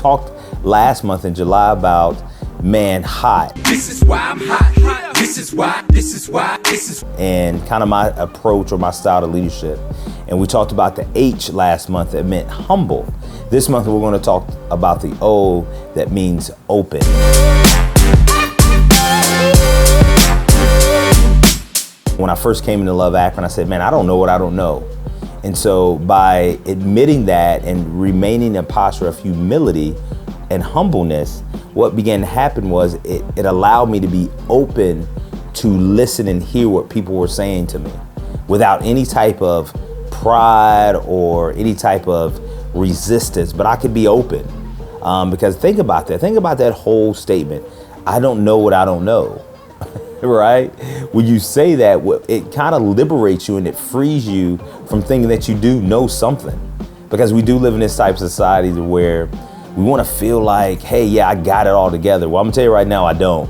talked last month in July about, man, hot. This is why I'm hot. This is why. And kind of my approach or my style of leadership. And we talked about the H last month that meant humble. This month we're going to talk about the O that means open. When I first came into Love Akron, I said, man, I don't know what I don't know. And so by admitting that and remaining in a posture of humility and humbleness, what began to happen was it allowed me to be open to listen and hear what people were saying to me without any type of pride or any type of resistance, but I could be open. Because think about that whole statement. I don't know what I don't know, right? When you say that, it kind of liberates you and it frees you from thinking that you do know something. Because we do live in this type of society where we want to feel like, hey, yeah, I got it all together. Well, I'm gonna tell you right now, I don't.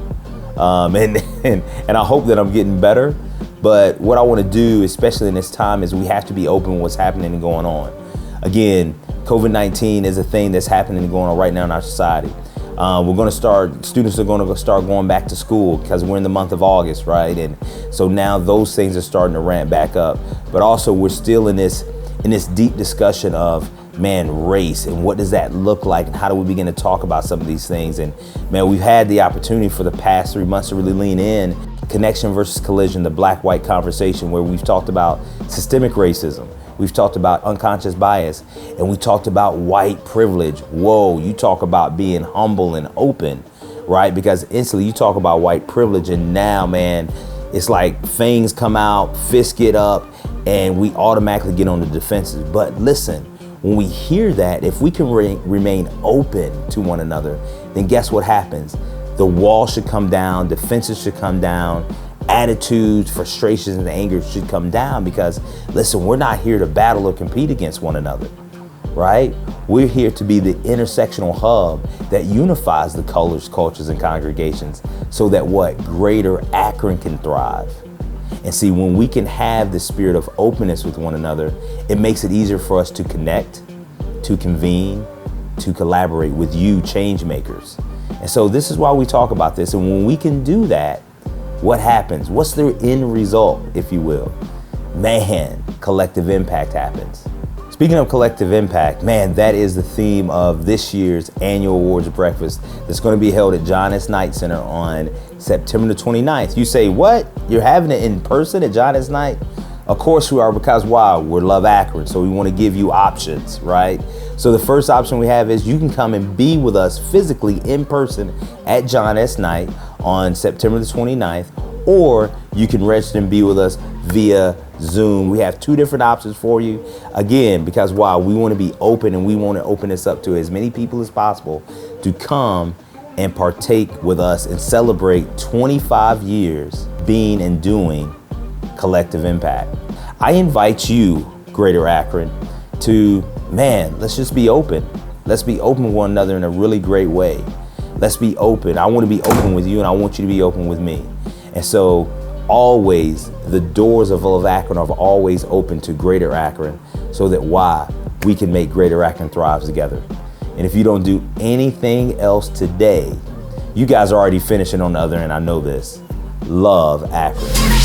And I hope that I'm getting better. But what I want to do, especially in this time, is we have to be open with what's happening and going on. Again, COVID-19 is a thing that's happening and going on right now in our society. Students are going to start going back to school because we're in the month of August, right? And so now those things are starting to ramp back up. But also we're still in this deep discussion of, man, race and what does that look like and how do we begin to talk about some of these things. And man, we've had the opportunity for the past 3 months to really lean in connection versus collision, the black-white conversation, where we've talked about systemic racism. We've talked about unconscious bias, and we talked about white privilege. Whoa, you talk about being humble and open, right? Because instantly you talk about white privilege and now, man, it's like fangs come out, fists get up, and we automatically get on the defensive. But listen, when we hear that, if we can remain open to one another, then guess what happens? The wall should come down, defenses should come down, attitudes, frustrations, and anger should come down because, listen, we're not here to battle or compete against one another, right? We're here to be the intersectional hub that unifies the colors, cultures, and congregations so that what? Greater Akron can thrive. And see, when we can have the spirit of openness with one another, it makes it easier for us to connect, to convene, to collaborate with you change makers. And so this is why we talk about this. And when we can do that, what happens? What's the end result, if you will? Man, collective impact happens. Speaking of collective impact, man, that is the theme of this year's annual awards breakfast that's going to be held at John S. Knight Center on September the 29th. You say, what? You're having it in person at John S. Knight? Of course we are, because why? We're Love Akron, so we want to give you options, right? So the first option we have is you can come and be with us physically in person at John S. Knight on September the 29th, or you can register and be with us via Zoom. We have 2 different options for you. Again, because why? We want to be open and we want to open this up to as many people as possible to come and partake with us and celebrate 25 years being and doing collective impact. I invite you, Greater Akron, to, man, let's just be open. Let's be open with one another in a really great way. Let's be open. I want to be open with you and I want you to be open with me. And so always, the doors of Love Akron are always open to Greater Akron so that why? We can make Greater Akron thrive together. And if you don't do anything else today, you guys are already finishing on the other end. I know this. Love Akron.